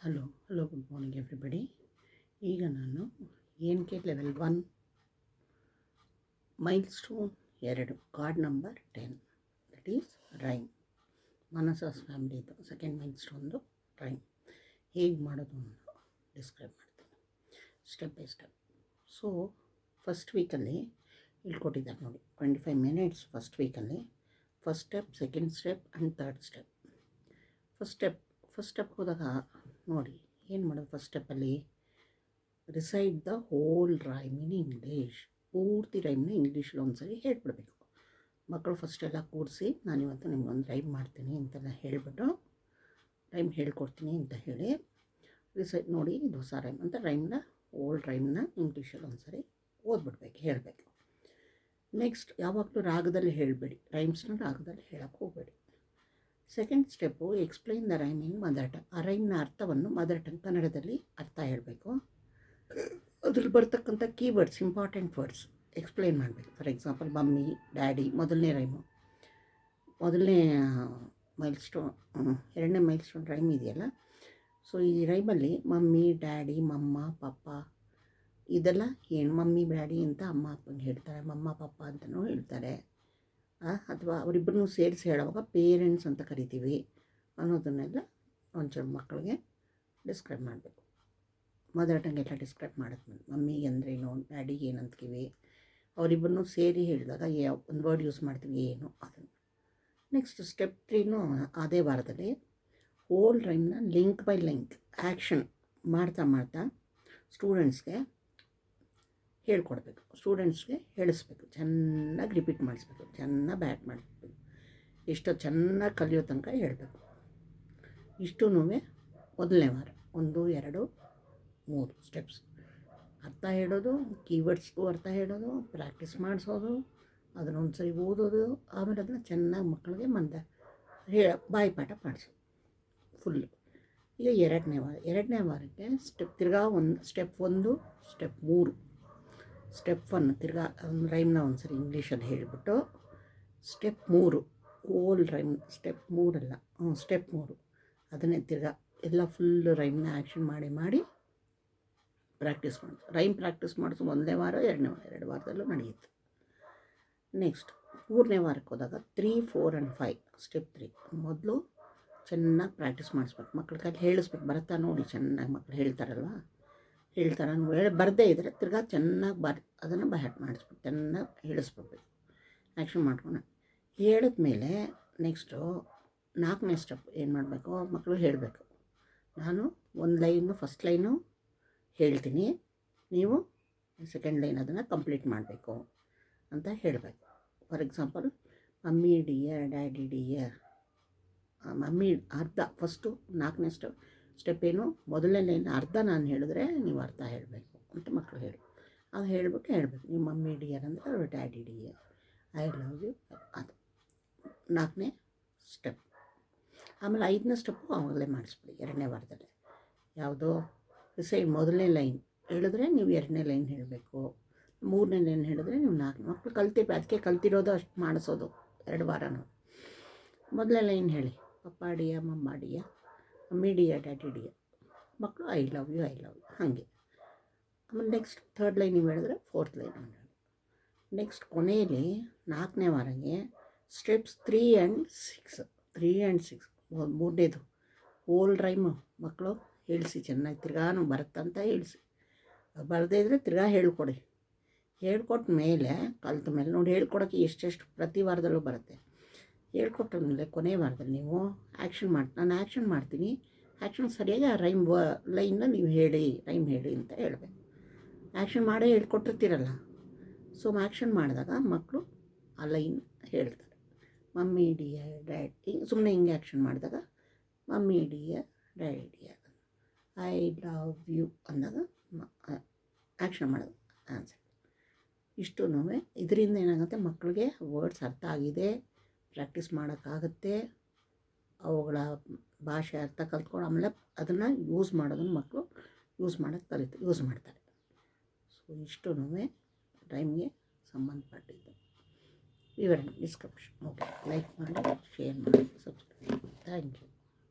Hello good morning everybody. ಈಗ ನಾನು NK level 1 milestone 2 card number 10 that is rhyme. ಮಾನಸಾಸ್ ಫ್ಯಾಮಿಲಿದು second ಮೈಲ್ ಸ್ಟೋನ್ದು ರೈಮ್ ಹೇಗೆ ಮಾಡೋದು ಅಂತ ಡಿಸ್ಕ್ರೈಬ್ ಮಾಡ್ತೀನಿ step by step. So first ವೀಕಲ್ಲಿ ಹೇಳ್ಕೊಟ್ಟಿದ್ದಾರೆ ನೋಡಿ, 25 ಮಿನಿಟ್ಸ್ ಫಸ್ಟ್ ವೀಕಲ್ಲಿ. First step, second step and third step. First step ಹೋದಾಗ ನೋಡಿ ಏನು ಮಾಡೋದು. ಫಸ್ಟ್ ಸ್ಟೆಪ್ಪಲ್ಲಿ recite the whole rhyme in English. ಪೂರ್ತಿ ರೈಮ್ನ ಇಂಗ್ಲೀಷಲ್ಲಿ ಒಂದ್ಸರಿ ಹೇಳ್ಬಿಡ್ಬೇಕು. ಮಕ್ಕಳು ಫಸ್ಟೆಲ್ಲ ಕೂರಿಸಿ ನಾನಿವತ್ತು ನಿಮ್ಗೊಂದು ರೈಮ್ ಮಾಡ್ತೀನಿ ಅಂತೆಲ್ಲ ಹೇಳಿಬಿಟ್ಟು ರೈಮ್ ಹೇಳ್ಕೊಡ್ತೀನಿ ಅಂತ ಹೇಳಿ ರಿಸೈಡ್ ನೋಡಿ ಇದು ಹೊಸ ರೈಮ್ ಅಂತ ರೈಮ್ನ ಓಲ್ಡ್ ರೈಮ್ನ ಇಂಗ್ಲೀಷಲ್ಲಿ ಒಂದ್ಸರಿ ಓದ್ಬಿಡ್ಬೇಕು, ಹೇಳಬೇಕು. ನೆಕ್ಸ್ಟ್ ಯಾವಾಗಲೂ ರಾಗದಲ್ಲಿ ಹೇಳಬೇಡಿ, ರೈಮ್ಸ್ನ ರಾಗದಲ್ಲಿ ಹೇಳೋಕ್ಕೆ ಹೋಗಬೇಡಿ. Second step explain the rhyme in mother tongue. ಆ ರೈಮ್ನ ಅರ್ಥವನ್ನು ಮದರ್ ಟಂಗ್ ಕನ್ನಡದಲ್ಲಿ ಅರ್ಥ ಹೇಳಬೇಕು. ಅದ್ರಲ್ಲಿ ಬರ್ತಕ್ಕಂಥ ಕೀವರ್ಡ್ಸ್, ಇಂಪಾರ್ಟೆಂಟ್ ವರ್ಡ್ಸ್ ಎಕ್ಸ್ಪ್ಲೈನ್ ಮಾಡಬೇಕು. ಫಾರ್ ಎಕ್ಸಾಂಪಲ್ ಮಮ್ಮಿ, ಡ್ಯಾಡಿ ಮೊದಲನೇ ರೈಮು, ಮೊದಲನೇ ಮೈಲ್ ಸ್ಟೋನ್, ಎರಡನೇ ಮೈಲ್ ಸ್ಟೋನ್ ರೈಮ್ ಇದೆಯಲ್ಲ. ಸೊ ಈ ರೈಮಲ್ಲಿ ಮಮ್ಮಿ, ಡ್ಯಾಡಿ, ಮಮ್ಮ, ಪಪ್ಪ ಇದೆಲ್ಲ ಏನು, ಮಮ್ಮಿ ಡ್ಯಾಡಿ ಅಂತ ಅಮ್ಮ ಅಪ್ಪಂಗೆ ಹೇಳ್ತಾರೆ, ಮಮ್ಮ ಪಪ್ಪ ಅಂತಲೂ ಹೇಳ್ತಾರೆ. ಅಥವಾ ಅವರಿಬ್ಬರನ್ನೂ ಸೇರಿಸಿ ಹೇಳುವಾಗ ಪೇರೆಂಟ್ಸ್ ಅಂತ ಕರಿತೀವಿ ಅನ್ನೋದನ್ನೆಲ್ಲ ಒಂಚೂರು ಮಕ್ಕಳಿಗೆ ಡಿಸ್ಕ್ರೈಬ್ ಮಾಡಬೇಕು. ಮದರ್ ಟಂಗ್ ಎಲ್ಲ ಡಿಸ್ಕ್ರೈಬ್ ಮಾಡಿದ್ಮೇಲೆ ಮಮ್ಮಿಗೆ ಅಂದ್ರೇನು, ಡ್ಯಾಡಿಗೆ ಏನಂತೀವಿ, ಅವರಿಬ್ಬರನ್ನೂ ಸೇರಿ ಹೇಳಿದಾಗ ಒಂದು ವರ್ಡ್ ಯೂಸ್ ಮಾಡ್ತೀವಿ ಏನು ಅದನ್ನು. ನೆಕ್ಸ್ಟ್ ಸ್ಟೆಪ್ 3ನೂ ಅದೇ ವಾರದಲ್ಲಿ ಹೋಲ್ ರೈಮ್ನ ಲಿಂಕ್ ಬೈ ಲಿಂಕ್ ಆ್ಯಕ್ಷನ್ ಮಾಡ್ತಾ ಸ್ಟೂಡೆಂಟ್ಸ್ಗೆ ಹೇಳ್ಕೊಡ್ಬೇಕು, ಸ್ಟೂಡೆಂಟ್ಸ್ಗೆ ಹೇಳಿಸ್ಬೇಕು, ಚೆನ್ನಾಗಿ ರಿಪೀಟ್ ಮಾಡಿಸ್ಬೇಕು, ಚೆನ್ನಾಗಿ ಬ್ಯಾಟ್ ಮಾಡಿಸ್ಬೇಕು, ಎಷ್ಟೋ ಚೆನ್ನಾಗಿ ಕಲಿಯೋ ತನಕ ಹೇಳಬೇಕು. ಇಷ್ಟೂ ಮೊದಲನೇ ವಾರ 1, 2, 3 ಸ್ಟೆಪ್ಸ್. ಅರ್ಥ ಹೇಳೋದು, ಕೀವರ್ಡ್ಸ್ಗೂ ಅರ್ಥ ಹೇಳೋದು, ಪ್ರಾಕ್ಟೀಸ್ ಮಾಡಿಸೋದು, ಅದನ್ನೊಂದು ಸರಿ ಓದೋದು, ಆಮೇಲೆ ಅದನ್ನು ಚೆನ್ನಾಗಿ ಮಕ್ಕಳಿಗೆ ಬಾಯಿಪಾಠ ಮಾಡಿಸೋದು ಫುಲ್ಲು. ಈಗ ಎರಡನೇ ವಾರಕ್ಕೆ ತಿರ್ಗಾ ಸ್ಟೆಪ್ 1, ಸ್ಟೆಪ್ 3. ಸ್ಟೆಪ್ 1 ತಿರ್ಗಾ ರೈಮ್ನ ಒಂದು ಸರಿ ಇಂಗ್ಲೀಷಲ್ಲಿ ಹೇಳಿಬಿಟ್ಟು ಸ್ಟೆಪ್ 3 ಓಲ್ ರೈಮ್, ಸ್ಟೆಪ್ 3 ಅದನ್ನೇ ತಿರ್ಗಾ ಎಲ್ಲ ಫುಲ್ ರೈಮ್ನ ಆ್ಯಕ್ಷನ್ ಮಾಡಿ ಪ್ರಾಕ್ಟೀಸ್ ಮಾಡಿಸು. ರೈಮ್ ಪ್ರಾಕ್ಟೀಸ್ ಮಾಡಿಸು ಒಂದನೇ ವಾರ, ಎರಡನೇ ವಾರ, 2 ವಾರದಲ್ಲೂ ನಡೆಯುತ್ತೆ. ನೆಕ್ಸ್ಟ್ 3ನೇ ವಾರಕ್ಕೆ ಹೋದಾಗ 3, 4 ಆ್ಯಂಡ್ 5 ಸ್ಟೆಪ್ 3 ಮೊದಲು ಚೆನ್ನಾಗಿ ಪ್ರಾಕ್ಟೀಸ್ ಮಾಡಿಸ್ಬೇಕು. ಮಕ್ಕಳ ಕೈಲಿ ಹೇಳಿಸ್ಬೇಕು, ಬರುತ್ತಾ ನೋಡಿ ಚೆನ್ನಾಗಿ ಮಕ್ಕಳು ಹೇಳ್ತಾರಲ್ವ, ಬರದೇ ಇದ್ದರೆ ತಿರ್ಗಾ ಚೆನ್ನಾಗಿ ಅದನ್ನು ಬಹ್ಯಾಟ್ ಮಾಡಿಸ್ಬೇಕು, ಚೆನ್ನಾಗಿ ಹೇಳಿಸ್ಬಿಡ್ಬೇಕು, ಆ್ಯಕ್ಷನ್ ಮಾಡ್ಕೊಂಡು. ಹೇಳಿದ್ಮೇಲೆ ನೆಕ್ಸ್ಟು 4ನೇ ಸ್ಟೆಪ್ ಏನು ಮಾಡಬೇಕು, ಮಕ್ಕಳು ಹೇಳಬೇಕು. ನಾನು ಫಸ್ಟ್ ಲೈನು ಹೇಳ್ತೀನಿ, ನೀವು ಸೆಕೆಂಡ್ ಲೈನ್ ಅದನ್ನು ಕಂಪ್ಲೀಟ್ ಮಾಡಬೇಕು ಅಂತ ಹೇಳಬೇಕು. For example mummy dear, daddy dear, mummy ಅರ್ಧ ಫಸ್ಟು 4ನೇ ಸ್ಟೆಪ್ ಏನು, ಮೊದಲನೇ ಲೈನ್ ಅರ್ಧ ನಾನು ಹೇಳಿದ್ರೆ ನೀವು ಅರ್ಧ ಹೇಳಬೇಕು ಅಂತ ಮಕ್ಕಳು ಅದು ಹೇಳ್ಬಿಟ್ಟು ಹೇಳಬೇಕು. ನೀವು ಮಮ್ಮಿ ಡಿಯರ್ ಅಂದರೆ ಅವರು daddy dear, I love you, ಅದು 4ನೇ ಸ್ಟೆಪ್. ಆಮೇಲೆ 5ನೇ ಸ್ಟೆಪ್ಪು ಆವಾಗಲೇ ಮಾಡಿಸ್ಬಿಡಿ 2ನೇ ವಾರದಲ್ಲಿ. ಯಾವುದೋ ಮೊದಲನೇ ಲೈನ್ ಹೇಳಿದ್ರೆ ನೀವು 2ನೇ ಲೈನ್ ಹೇಳಬೇಕು, 3ನೇ ಲೈನ್ ಹೇಳಿದ್ರೆ ನೀವು 4. ಮಕ್ಕಳು ಅದಕ್ಕೆ ಕಲ್ತಿರೋದು ಅಷ್ಟು ಮಾಡಿಸೋದು 2 ವಾರನೂ. ಮೊದಲನೇ ಲೈನ್ ಹೇಳಿ, ಪಪ್ಪ ಡಿಯ, ಮಮ್ಮ ಡಿಯ, ಮಮ್ಮಿ ಡಿಯ, ಡ್ಯಾಡಿ ಡಿಯ, ಮಕ್ಕಳು ಐ ಲವ್ ಯು ಹಾಗೆ. ಆಮೇಲೆ ನೆಕ್ಸ್ಟ್ ಥರ್ಡ್ ಲೈನ್ ನೀವು ಹೇಳಿದ್ರೆ 4th ಲೈನ್ ಹೇಳಿ. ನೆಕ್ಸ್ಟ್ ಕೊನೆಯಲ್ಲಿ 4ನೇ ವಾರಕ್ಕೆ ಸ್ಟೆಪ್ಸ್ 3 ಆ್ಯಂಡ್ 6 ಮೂರನೇದು ಹೋಲ್ ರೈಮು ಮಕ್ಕಳು ಹೇಳಿಸಿ ಚೆನ್ನಾಗಿ, ತಿರ್ಗಾನು ಬರುತ್ತಂತ ಹೇಳಿಸಿ, ಬರದೇ ಇದ್ದರೆ ತಿರ್ಗಾ ಹೇಳ್ಕೊಟ್ಟ ಮೇಲೆ ಕಲ್ತ ಮೇಲೆ ನೋಡಿ, ಹೇಳ್ಕೊಡೋಕ್ಕೆ ಎಷ್ಟೆಷ್ಟು ಪ್ರತಿ ವಾರದಲ್ಲೂ ಬರುತ್ತೆ. ಹೇಳ್ಕೊಟ್ಟ ಮೇಲೆ ಕೊನೆ ವಾರದಲ್ಲಿ ನೀವು ನಾನು ಆ್ಯಕ್ಷನ್ ಮಾಡ್ತೀನಿ, ಆ್ಯಕ್ಷನ್ ಸರಿಯಾಗಿ ಆ ಲೈನ್ನ ನೀವು ರೈಮ್ ಹೇಳಿ ಅಂತ ಹೇಳಬೇಕು. ಆ್ಯಕ್ಷನ್ ಮಾಡೇ ಹೇಳ್ಕೊಟ್ಟಿರ್ತೀರಲ್ಲ, ಸೊ ಆ್ಯಕ್ಷನ್ ಮಾಡಿದಾಗ ಮಕ್ಕಳು ಆ ಲೈನ್ ಹೇಳ್ತಾರೆ. ಮಮ್ಮಿ ಡಿಯರ್, ಡ್ಯಾಡಿ, ಸುಮ್ಮನೆ ಹಿಂಗೆ ಆ್ಯಕ್ಷನ್ ಮಾಡಿದಾಗ mummy dear, daddy dear, I love you ಅಂದಾಗ ಆ್ಯಕ್ಷನ್ ಮಾಡೋದು ಆನ್ಸರ್. ಇಷ್ಟೂ ಇದರಿಂದ ಏನಾಗುತ್ತೆ, ಮಕ್ಕಳಿಗೆ ವರ್ಡ್ಸ್ ಅರ್ಥ ಆಗಿದೆ, ಪ್ರಾಕ್ಟೀಸ್ ಮಾಡೋಕ್ಕಾಗುತ್ತೆ, ಅವುಗಳ ಭಾಷೆ ಅರ್ಥ ಕಲ್ತ್ಕೊಂಡು ಆಮೇಲೆ ಅದನ್ನು ಯೂಸ್ ಮಕ್ಕಳು ಯೂಸ್ ಮಾಡ್ತಾರೆ. ಸೊ ಇಷ್ಟೂ ರೈಮ್ಗೆ ಸಂಬಂಧಪಟ್ಟಿದ್ದು ವಿವರಣೆ ಡಿಸ್ಕ್ರಿಪ್ಷನ್. ಓಕೆ, ಲೈಕ್ ಮಾಡಿ, ಶೇರ್ ಮಾಡಿ, ಸಬ್ಸ್ಕ್ರೈಬ್. Thank you.